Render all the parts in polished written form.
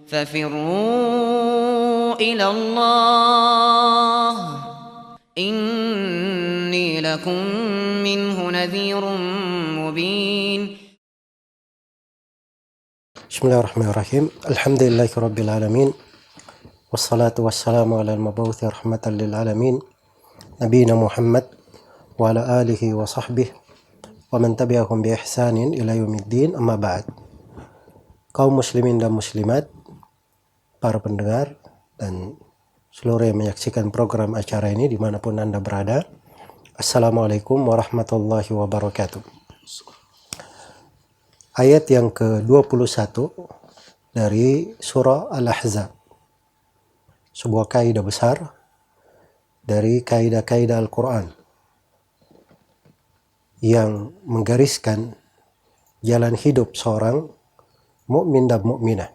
ففروا إلى الله إني لكم منه نذير مبين. Bismillahirrahmanirrahim. Alhamdulillahirabbil alamin. Wassalatu wassalamu ala al-mabuthi rahmatan lil alamin. Nabiyina Muhammad wa ala alihi wa sahbihi wa man tabi'ahum bi ihsanin ila yaumiddin. Amma ba'd. Kaum muslimin dan muslimat, para pendengar dan seluruh yang menyaksikan program acara ini dimanapun Anda berada, Assalamualaikum warahmatullahi wabarakatuh. Ayat yang ke-21 dari surah Al-Ahzab, sebuah kaidah besar dari kaidah-kaidah Al-Quran yang menggariskan jalan hidup seorang mukmin dan mukminah,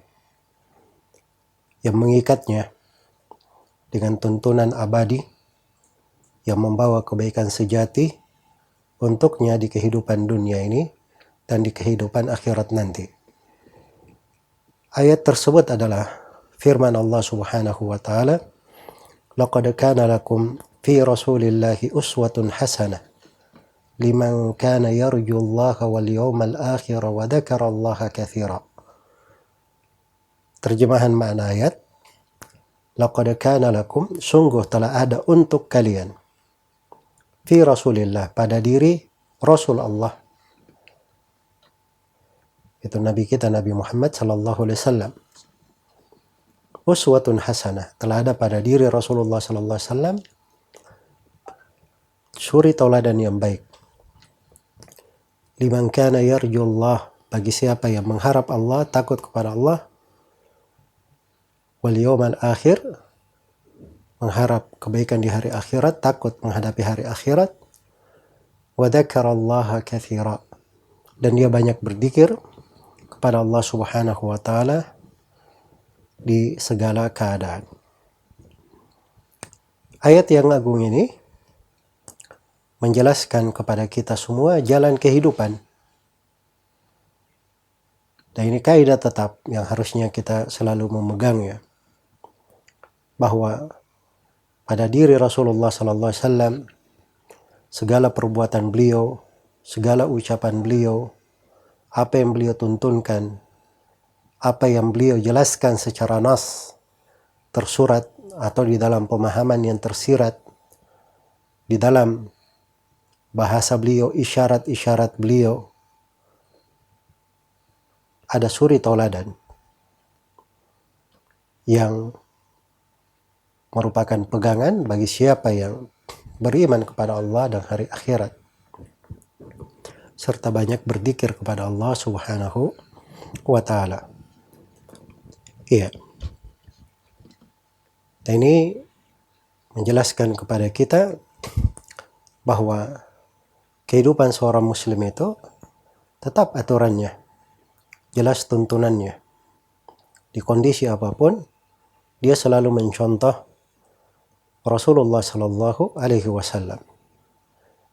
yang mengikatnya dengan tuntunan abadi yang membawa kebaikan sejati untuknya di kehidupan dunia ini dan di kehidupan akhirat nanti. Ayat tersebut adalah firman Allah Subhanahu wa taala, "Laqad kana lakum fi Rasulillahi uswatun hasanah liman kana yarjullaha wal yawmal akhir wa dzakarallaha katsira." Terjemahan makna ayat, laqad kana lakum, sungguh telah ada untuk kalian, fi Rasulillah, pada diri Rasul Allah, itu Nabi kita Nabi Muhammad sallallahu alaihi wasallam. Uswatun hasanah, telah ada pada diri Rasulullah sallallahu alaihi wasallam suri tauladan yang baik. Liman kana yarjullah, bagi siapa yang mengharap Allah, takut kepada Allah. Wal yawmal akhir, mengharap kebaikan di hari akhirat, takut menghadapi hari akhirat. Wa dzakarallaha katsira, dan dia banyak berzikir kepada Allah Subhanahu wa taala di segala keadaan. Ayat yang agung ini menjelaskan kepada kita semua jalan kehidupan. Dan ini kaidah tetap yang harusnya kita selalu memegangnya, bahwa pada diri Rasulullah sallallahu alaihi wasallam segala perbuatan beliau, segala ucapan beliau, apa yang beliau tuntunkan, apa yang beliau jelaskan secara nas, tersurat atau di dalam pemahaman yang tersirat, di dalam bahasa beliau, isyarat-isyarat beliau, ada suri tauladan yang merupakan pegangan bagi siapa yang beriman kepada Allah dan hari akhirat, serta banyak berzikir kepada Allah Subhanahu wa taala. Iya. Dan ini menjelaskan kepada kita bahwa kehidupan seorang muslim itu tetap aturannya, jelas tuntunannya. Di kondisi apapun, dia selalu mencontoh Rasulullah sallallahu alaihi wasallam.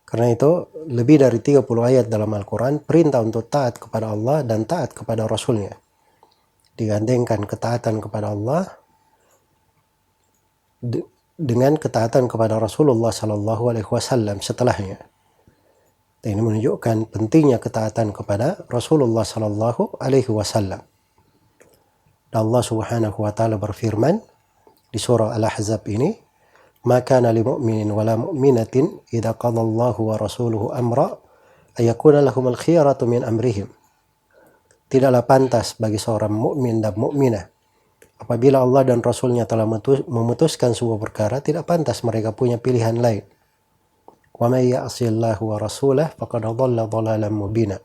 Karena itu lebih dari 30 ayat dalam Al-Quran perintah untuk taat kepada Allah dan taat kepada Rasulnya. Digandengkan ketaatan kepada Allah dengan ketaatan kepada Rasulullah sallallahu alaihi wasallam setelahnya. Dan ini menunjukkan pentingnya ketaatan kepada Rasulullah sallallahu alaihi wasallam. Dan Allah Subhanahu wa taala berfirman di surah Al-Ahzab ini, "Ma kana lil mu'minin wala mu'minatin idza qada Allahu wa rasuluhu amra ayakuna lahumul khiyaratu min amrihim." Tidaklah pantas bagi seorang mukmin dan mukminah apabila Allah dan Rasulnya telah memutuskan sebuah perkara, tidak pantas mereka punya pilihan lain. Wa may ya'sillaha wa rasulahu faqad dhalla dhalalan mubina.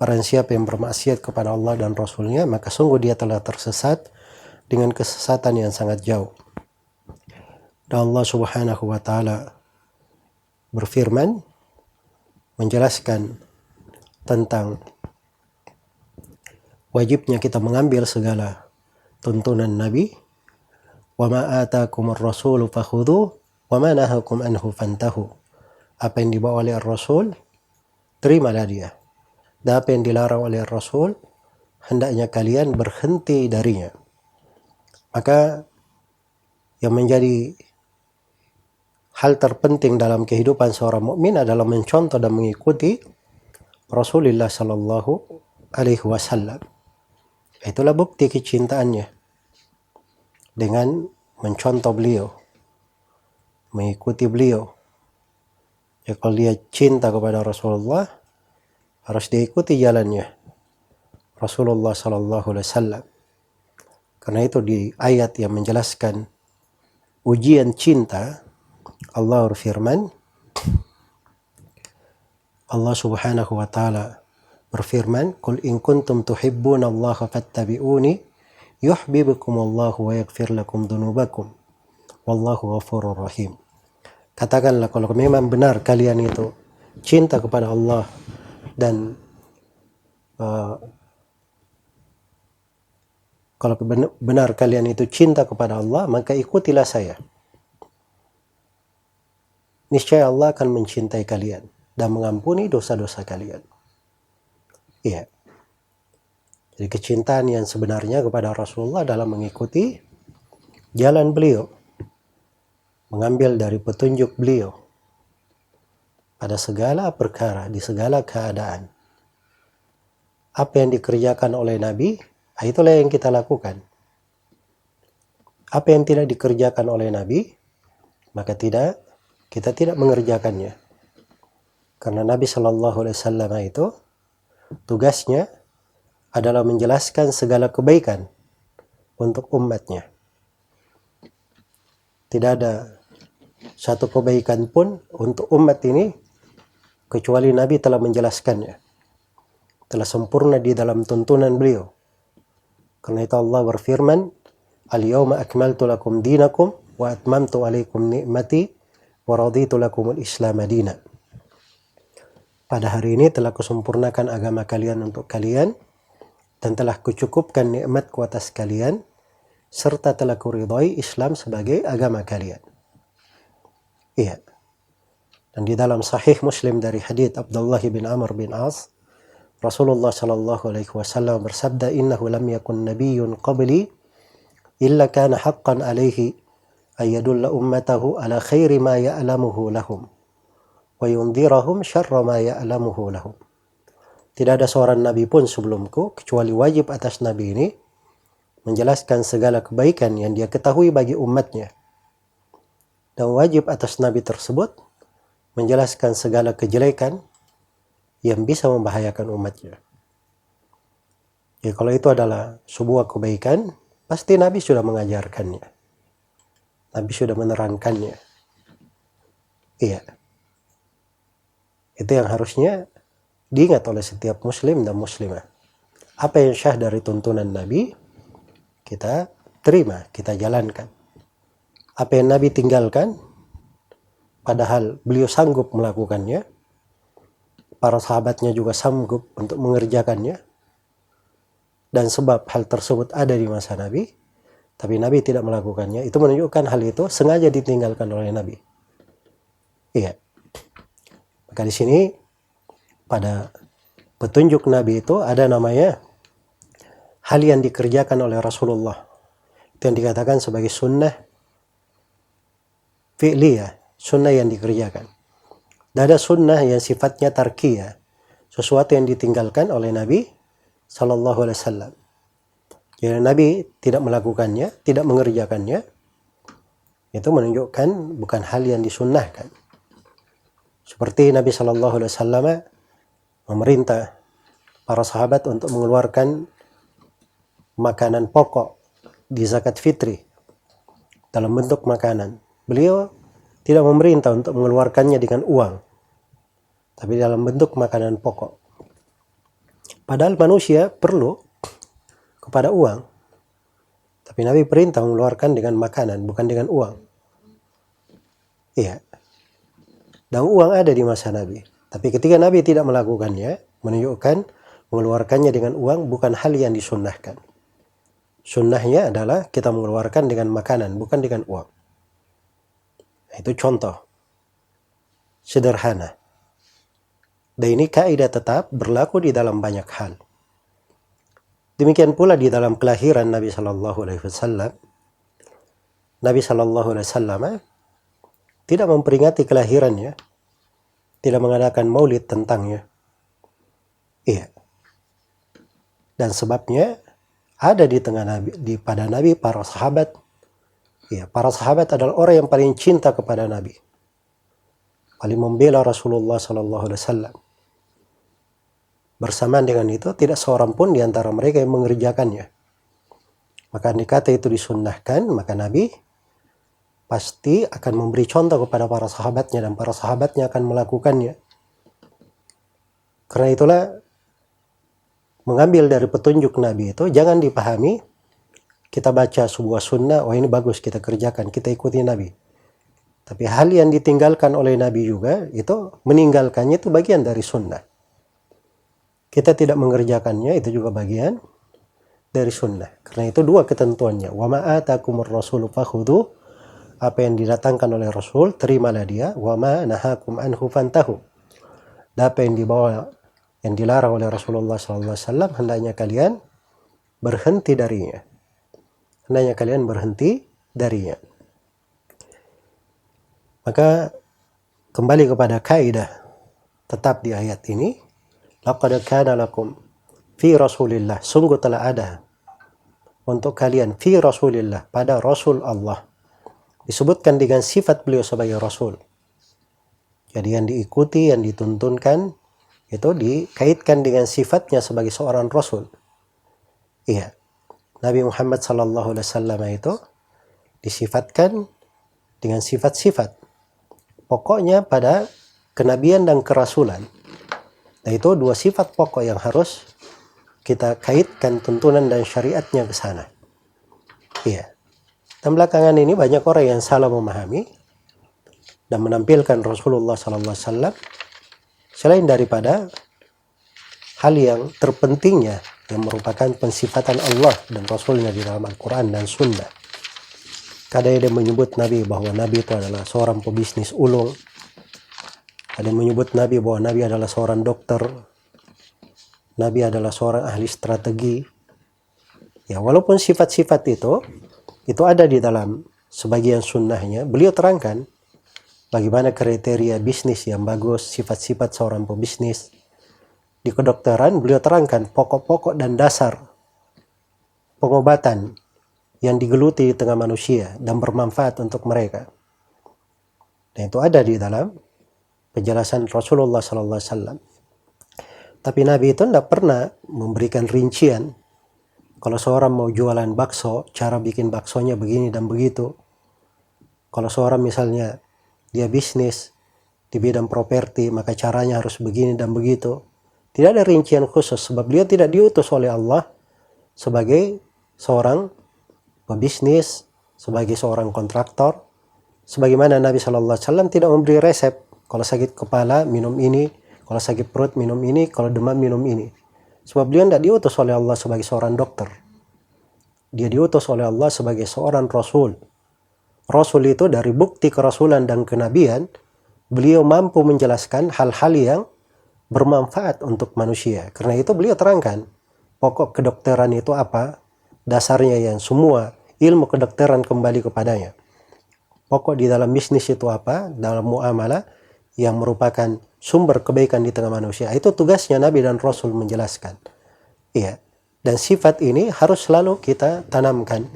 Barang siapa yang bermaksiat kepada Allah dan Rasulnya, maka sungguh dia telah tersesat dengan kesesatan yang sangat jauh. Dan Allah Subhanahu wa taala berfirman menjelaskan tentang wajibnya kita mengambil segala tuntunan Nabi. Wa ma atakumur rasulu fakhudhu wa ma nahakum anhu fantahu. Apa yang dibawa oleh Rasul, terimalah dia. Dan apa yang dilarang oleh Rasul, hendaknya kalian berhenti darinya. Maka yang menjadi hal terpenting dalam kehidupan seorang mukmin adalah mencontoh dan mengikuti Rasulullah Sallallahu Alaihi Wasallam. Itulah bukti kecintaannya dengan mencontoh beliau, mengikuti beliau. Ya, kalau dia cinta kepada Rasulullah, harus diikuti jalannya Rasulullah Sallallahu Alaihi Wasallam. Karena itu di ayat yang menjelaskan ujian cinta, Allah berfirman, Allah Subhanahu wa taala berfirman, "Qul in kuntum tuhibbunallaha fattabi'uni yuhibbukumullahu wa yaghfir lakum dzunubakum wallahu ghafurur rahim." Katakanlah kalau memang benar kalian itu cinta kepada Allah dan kalau benar kalian itu cinta kepada Allah, maka ikutilah saya. Niscaya Allah akan mencintai kalian dan mengampuni dosa-dosa kalian. Iya. Jadi kecintaan yang sebenarnya kepada Rasulullah dalam mengikuti jalan beliau, mengambil dari petunjuk beliau pada segala perkara, di segala keadaan. Apa yang dikerjakan oleh Nabi, itulah yang kita lakukan. Apa yang tidak dikerjakan oleh Nabi, maka kita tidak mengerjakannya. Karena Nabi Shallallahu Alaihi Wasallam itu tugasnya adalah menjelaskan segala kebaikan untuk umatnya. Tidak ada satu kebaikan pun untuk umat ini kecuali Nabi telah menjelaskannya. Telah sempurna di dalam tuntunan beliau. Karena itu Allah berfirman, "Al-yawma akmaltu lakum dinakum wa atmamtu alaikum ni'mati wa raditu lakumul Islam madina." Pada hari ini telah kusempurnakan agama kalian untuk kalian dan telah kucukupkan nikmatku atas kalian serta telah kuridhai Islam sebagai agama kalian. Iya. Dan di dalam Sahih Muslim dari hadits Abdullah bin Amr bin As, Rasulullah Shallallahu Alaihi Wasallam bersabda, "Innahu lam yakun nabiyyun qabli illa kana haqqan alaihi ayadulla ummatahu ala khairi ma ya'lamuhu lahum wa yundhirahum syarra ma ya'lamuhu lahum." Tidak ada seorang nabi pun sebelumku kecuali wajib atas nabi ini menjelaskan segala kebaikan yang dia ketahui bagi umatnya, dan wajib atas nabi tersebut menjelaskan segala kejelekan yang bisa membahayakan umatnya. Ya, kalau itu adalah sebuah kebaikan, pasti Nabi sudah mengajarkannya. Nabi sudah menerangkannya. Iya. Itu yang harusnya diingat oleh setiap muslim dan muslimah. Apa yang syah dari tuntunan Nabi, kita terima, kita jalankan. Apa yang Nabi tinggalkan, padahal beliau sanggup melakukannya, para sahabatnya juga sanggup untuk mengerjakannya, dan sebab hal tersebut ada di masa Nabi, tapi Nabi tidak melakukannya, itu menunjukkan hal itu sengaja ditinggalkan oleh Nabi. Iya. Maka di sini pada petunjuk Nabi itu ada namanya hal yang dikerjakan oleh Rasulullah. Itu yang dikatakan sebagai sunnah fi'liyah, sunnah yang dikerjakan. Dan ada sunnah yang sifatnya tarkiyah, sesuatu yang ditinggalkan oleh Nabi Sallallahu Alaihi Wasallam. Jadi Nabi tidak melakukannya, tidak mengerjakannya, itu menunjukkan bukan hal yang disunnahkan. Seperti Nabi Sallallahu Alaihi Wasallam memerintah para sahabat untuk mengeluarkan makanan pokok di zakat fitri dalam bentuk makanan. Beliau tidak memerintah untuk mengeluarkannya dengan uang, tapi dalam bentuk makanan pokok. Padahal manusia perlu kepada uang, tapi Nabi perintah mengeluarkan dengan makanan, bukan dengan uang. Iya. Dan uang ada di masa Nabi. Tapi ketika Nabi tidak melakukannya, menunjukkan mengeluarkannya dengan uang bukan hal yang disunnahkan. Sunnahnya adalah kita mengeluarkan dengan makanan, bukan dengan uang. Itu contoh sederhana. Dan ini kaidah tetap berlaku di dalam banyak hal. Demikian pula di dalam kelahiran Nabi Sallallahu Alaihi Wasallam. Nabi Shallallahu Alaihi Wasallam tidak memperingati kelahirannya, tidak mengadakan maulid tentangnya. Iya. Dan sebabnya ada di tengah Nabi, pada Nabi para sahabat. Iya, para sahabat adalah orang yang paling cinta kepada Nabi, paling membela Rasulullah Shallallahu Alaihi Wasallam. Bersamaan dengan itu, tidak seorang pun di antara mereka yang mengerjakannya. Maka andai kata itu disunnahkan, maka Nabi pasti akan memberi contoh kepada para sahabatnya dan para sahabatnya akan melakukannya. Karena itulah mengambil dari petunjuk Nabi itu jangan dipahami kita baca sebuah sunnah, oh ini bagus kita kerjakan, kita ikuti Nabi. Tapi hal yang ditinggalkan oleh Nabi juga itu meninggalkannya itu bagian dari sunnah. Kita tidak mengerjakannya itu juga bagian dari sunnah. Karena itu dua ketentuannya. Wa ma atakumur rasulu fakhudhu, apa yang didatangkan oleh Rasul terimalah dia. Wa ma nahakum anhu fantahu, dan apa yang dibawa yang dilarang oleh Rasulullah SAW hendaknya kalian berhenti darinya. Hendaknya kalian berhenti darinya. Maka kembali kepada kaidah tetap di ayat ini, laqad kana lakum fi Rasulillah, sungguh telah ada untuk kalian fi Rasulillah, pada Rasul Allah. Disebutkan dengan sifat beliau sebagai Rasul. Jadi yang diikuti, yang dituntunkan itu dikaitkan dengan sifatnya sebagai seorang Rasul. Iya. Nabi Muhammad SAW itu disifatkan dengan sifat-sifat. Pokoknya pada kenabian dan kerasulan. Nah itu dua sifat pokok yang harus kita kaitkan tuntunan dan syariatnya ke sana. Iya. Dan belakangan ini banyak orang yang salah memahami dan menampilkan Rasulullah SAW selain daripada hal yang terpentingnya yang merupakan pensifatan Allah dan Rasulnya di dalam Al-Quran dan Sunnah. Kadang ada yang menyebut Nabi bahwa Nabi itu adalah seorang pebisnis ulung. Ada yang menyebut Nabi bahwa Nabi adalah seorang dokter. Nabi adalah seorang ahli strategi. Ya, walaupun sifat-sifat itu ada di dalam sebagian sunnahnya, beliau terangkan bagaimana kriteria bisnis yang bagus, sifat-sifat seorang pebisnis. Di kedokteran beliau terangkan pokok-pokok dan dasar pengobatan yang digeluti di tengah manusia dan bermanfaat untuk mereka. Dan itu ada di dalam penjelasan Rasulullah SAW. Tapi Nabi itu tidak pernah memberikan rincian. Kalau seorang mau jualan bakso, cara bikin baksonya begini dan begitu. Kalau seorang misalnya dia bisnis di bidang properti, maka caranya harus begini dan begitu. Tidak ada rincian khusus, sebab beliau tidak diutus oleh Allah sebagai seorang pebisnis, sebagai seorang kontraktor. Sebagaimana Nabi SAW tidak memberi resep, kalau sakit kepala minum ini, kalau sakit perut minum ini, kalau demam minum ini. Sebab beliau tidak diutus oleh Allah sebagai seorang dokter. Dia diutus oleh Allah sebagai seorang Rasul. Rasul itu dari bukti kerasulan dan kenabian, beliau mampu menjelaskan hal-hal yang bermanfaat untuk manusia. Karena itu beliau terangkan pokok kedokteran itu apa, dasarnya yang semua ilmu kedokteran kembali kepadanya. Pokok di dalam bisnis itu apa, dalam muamalah yang merupakan sumber kebaikan di tengah manusia. Itu tugasnya Nabi dan Rasul menjelaskan. Iya. Dan sifat ini harus selalu kita tanamkan.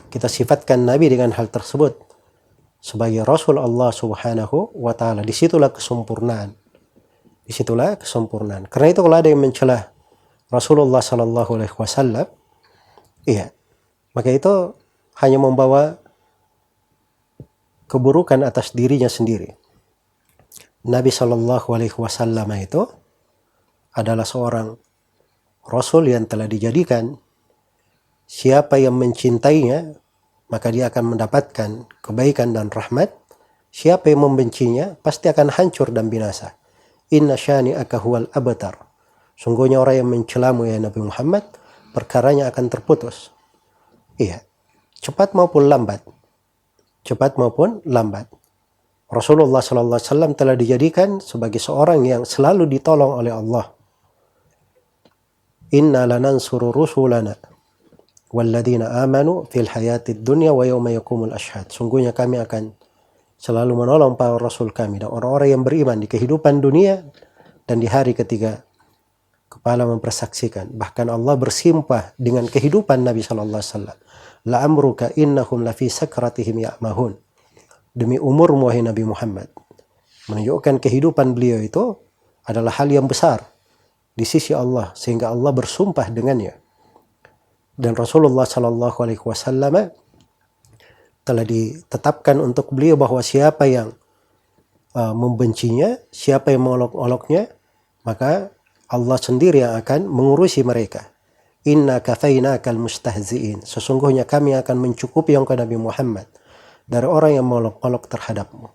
Kita sifatkan Nabi dengan hal tersebut sebagai Rasul Allah Subhanahu wa Ta'ala. Disitulah kesempurnaan. Disitulah kesempurnaan. Karena itu kalau ada yang mencelah Rasulullah Sallallahu Alaihi Wasallam, iya, maka itu hanya membawa keburukan atas dirinya sendiri. Nabi Sallallahu Alaihi Wasallam itu adalah seorang Rasul yang telah dijadikan siapa yang mencintainya maka dia akan mendapatkan kebaikan dan rahmat. Siapa yang membencinya pasti akan hancur dan binasa. Inna syani'aka huwal abtar. Sungguhnya orang yang mencelamu ya Nabi Muhammad, perkaranya akan terputus. Iya, cepat maupun lambat. Cepat maupun lambat. Rasulullah SAW telah dijadikan sebagai seorang yang selalu ditolong oleh Allah. Inna lanansuru rusulana. walladzina amanu fil hayatid dunya wa yauma yaqumul ashhad. Sungguhnya kami akan selalu menolong para rasul kami dan orang-orang yang beriman di kehidupan dunia dan di hari ketiga kepala mempersaksikan. Bahkan Allah bersimpah dengan kehidupan Nabi sallallahu alaihi wasallam. La amruka innahum lafi sakratihim ya'mahun. Demi umurmu wahai Nabi Muhammad. Menunjukkan kehidupan beliau itu adalah hal yang besar di sisi Allah sehingga Allah bersumpah dengannya. Dan Rasulullah sallallahu alaihi wasallam telah ditetapkan untuk beliau bahwa siapa yang membencinya, siapa yang mengolok-oloknya, maka Allah sendiri yang akan mengurusi mereka. Inna kafainakal mustahzi'in. Sesungguhnya kami akan mencukupi engkau Nabi Muhammad dari orang yang mengolok-olok terhadapmu.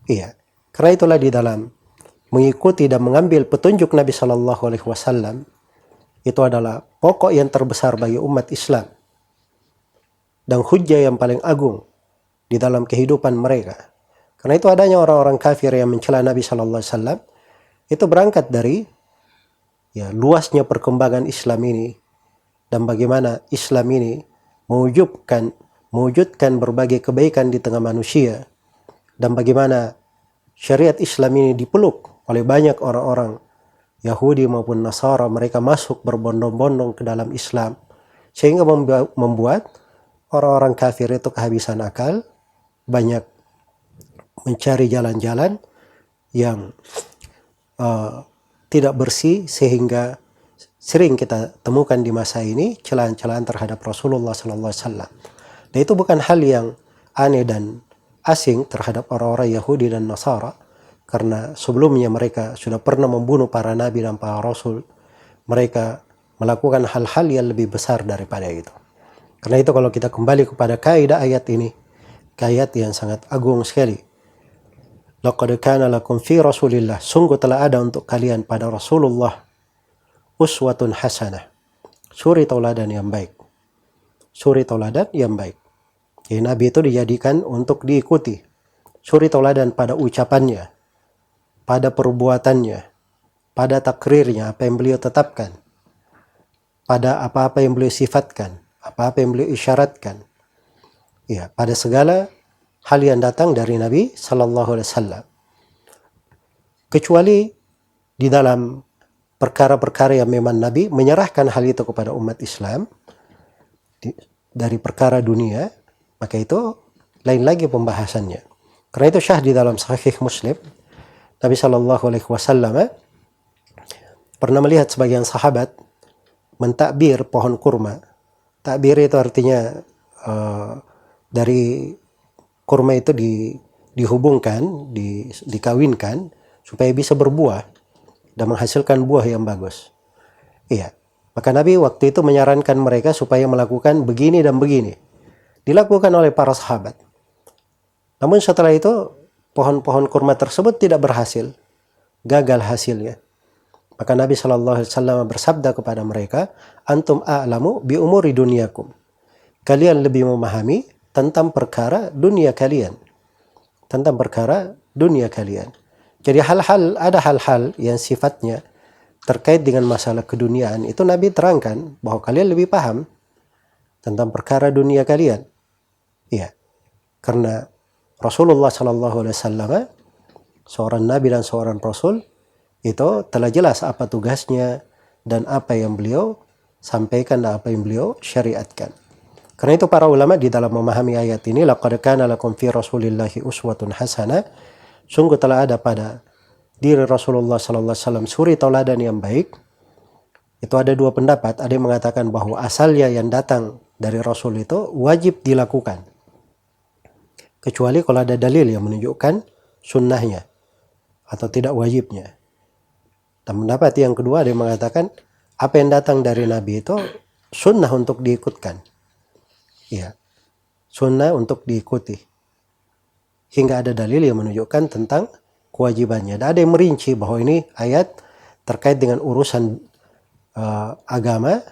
Iya. Karena itulah di dalam mengikuti dan mengambil petunjuk Nabi Sallallahu Alaihi Wasallam itu adalah pokok yang terbesar bagi umat Islam dan hujjah yang paling agung di dalam kehidupan mereka. Karena itu adanya orang-orang kafir yang mencela Nabi Sallallahu Alaihi Wasallam itu berangkat dari luasnya perkembangan Islam ini dan bagaimana Islam ini mewujudkan berbagai kebaikan di tengah manusia dan bagaimana syariat Islam ini dipeluk oleh banyak orang-orang Yahudi maupun Nasara. Mereka masuk berbondong-bondong ke dalam Islam sehingga membuat orang-orang kafir itu kehabisan akal, banyak mencari jalan-jalan yang tidak bersih sehingga sering kita temukan di masa ini celaan-celaan terhadap Rasulullah sallallahu alaihi wasallam. Dan itu bukan hal yang aneh dan asing terhadap orang-orang Yahudi dan Nasara, karena sebelumnya mereka sudah pernah membunuh para nabi dan para rasul. Mereka melakukan hal-hal yang lebih besar daripada itu. Karena itu kalau kita kembali kepada kaidah ayat ini, ayat yang sangat agung sekali. Laqad kana lakum fi Rasulillah, sungguh telah ada untuk kalian pada Rasulullah uswatun hasanah, suri tauladan yang baik. Suri tauladan yang baik. Jadi Nabi itu dijadikan untuk diikuti. Suri tauladan pada ucapannya, pada perbuatannya, pada takrirnya, apa yang beliau tetapkan, pada apa-apa yang beliau sifatkan, apa-apa yang beliau isyaratkan. Ya, pada segala hal yang datang dari Nabi sallallahu alaihi wasallam. Kecuali di dalam perkara-perkara yang memang Nabi menyerahkan hal itu kepada umat Islam dari perkara dunia, maka itu lain lagi pembahasannya. Karena itu syah di dalam Sahih Muslim, Nabi sallallahu alaihi wasallam pernah melihat sebagian sahabat mentakbir pohon kurma. Takbir itu artinya dari kurma itu dihubungkan, dikawinkan supaya bisa berbuah dan menghasilkan buah yang bagus. Iya. Maka Nabi waktu itu menyarankan mereka supaya melakukan begini dan begini. Dilakukan oleh para sahabat. Namun setelah itu pohon-pohon kurma tersebut tidak berhasil. Gagal hasilnya. Maka Nabi SAW bersabda kepada mereka, antum a'lamu bi umuri dunyakum. Kalian lebih memahami tentang perkara dunia kalian. Tentang perkara dunia kalian. Jadi ada hal-hal yang sifatnya terkait dengan masalah keduniaan. Itu Nabi terangkan bahwa kalian lebih paham tentang perkara dunia kalian. Iya. Karena Rasulullah SAW seorang Nabi dan seorang Rasul itu telah jelas apa tugasnya dan apa yang beliau sampaikan dan apa yang beliau syariatkan. Karena itu para ulama di dalam memahami ayat ini, laqad kana lakum fi Rasulillahi uswatun hasanah, sungguh telah ada pada diri Rasulullah sallallahu alaihi wasallam suri tauladan yang baik. Itu ada dua pendapat, ada yang mengatakan bahwa asalnya yang datang dari Rasul itu wajib dilakukan. Kecuali kalau ada dalil yang menunjukkan sunnahnya atau tidak wajibnya. Dan pendapat yang kedua ada yang mengatakan apa yang datang dari Nabi itu sunnah untuk diikutkan. Ya, sunnah untuk diikuti. Hingga ada dalil yang menunjukkan tentang kewajibannya. Dan ada yang merinci bahwa ini ayat terkait dengan urusan agama,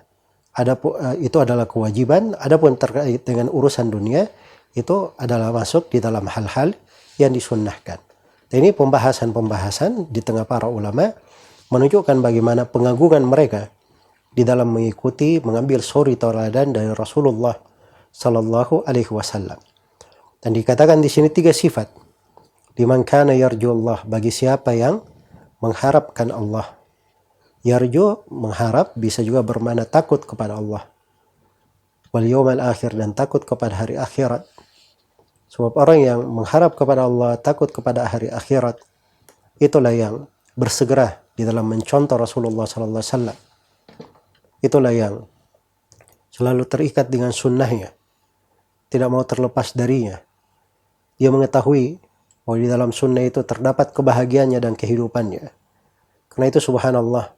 itu adalah kewajiban. Adapun terkait dengan urusan dunia, itu adalah masuk di dalam hal-hal yang disunnahkan. Dan ini pembahasan-pembahasan di tengah para ulama menunjukkan bagaimana pengagungan mereka di dalam mengikuti, mengambil suri tauladan dari Rasulullah sallallahu alaihi wasallam. Dan dikatakan di sini 3 sifat. Liman kana yarjullah, bagi siapa yang mengharapkan Allah. Yarju, mengharap, bisa juga bermakna takut kepada Allah. Wal yawmal akhir, dan takut kepada hari akhirat. Sebab orang yang mengharap kepada Allah, takut kepada hari akhirat, itulah yang bersegera di dalam mencontoh Rasulullah sallallahu alaihi wasallam. Itulah yang selalu terikat dengan sunnahnya, tidak mau terlepas darinya. Dia mengetahui bahwa di dalam sunnah itu terdapat kebahagiaannya dan kehidupannya. Karena itu subhanallah,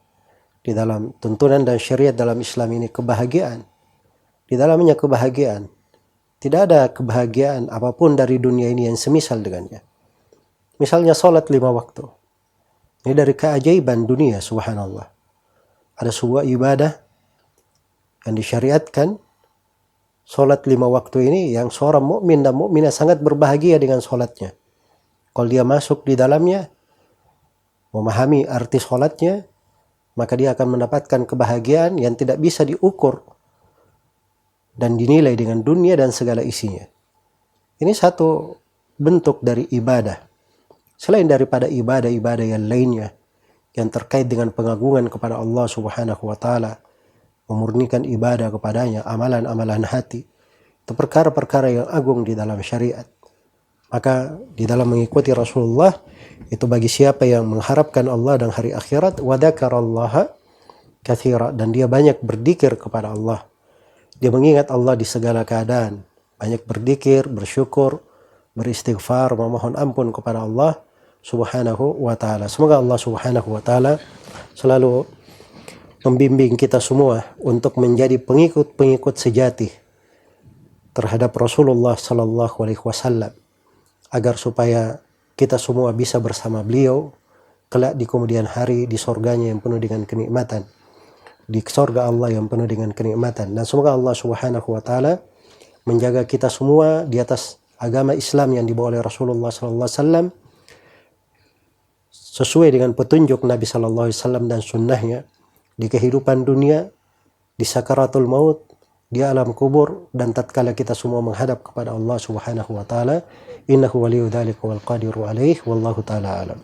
di dalam tuntunan dan syariat dalam Islam ini kebahagiaan. Di dalamnya kebahagiaan. Tidak ada kebahagiaan apapun dari dunia ini yang semisal dengannya. Misalnya salat 5 waktu. Ini dari keajaiban dunia subhanallah. Ada sebuah ibadah yang disyariatkan, salat 5 waktu ini, yang seorang mukmin dan mukminah sangat berbahagia dengan salatnya. Kalau dia masuk di dalamnya, memahami arti salatnya, maka dia akan mendapatkan kebahagiaan yang tidak bisa diukur dan dinilai dengan dunia dan segala isinya. Ini satu bentuk dari ibadah. Selain daripada ibadah-ibadah yang lainnya yang terkait dengan pengagungan kepada Allah Subhanahu wa taala, memurnikan ibadah kepadanya, amalan-amalan hati, itu perkara-perkara yang agung di dalam syariat. Maka di dalam mengikuti Rasulullah, itu bagi siapa yang mengharapkan Allah dan hari akhirat, wa dzakarallaha katsira, dan dia banyak berzikir kepada Allah. Dia mengingat Allah di segala keadaan, banyak berzikir, bersyukur, beristighfar, memohon ampun kepada Allah Subhanahu wa taala. Semoga Allah Subhanahu wa taala selalu membimbing kita semua untuk menjadi pengikut-pengikut sejati terhadap Rasulullah sallallahu alaihi wasallam, agar supaya kita semua bisa bersama beliau kelak di kemudian hari di surganya yang penuh dengan kenikmatan, di surga Allah yang penuh dengan kenikmatan. Dan semoga Allah Subhanahu wa taala menjaga kita semua di atas agama Islam yang dibawa oleh Rasulullah sallallahu alaihi wasallam, sesuai dengan petunjuk Nabi sallallahu alaihi wasallam dan sunnahnya, di kehidupan dunia, di sakaratul maut, di alam kubur, dan tatkala kita semua menghadap kepada Allah Subhanahu wa taala. Innahu waliyyu dzalika wal qadiru alaihi, wallahu taala alam.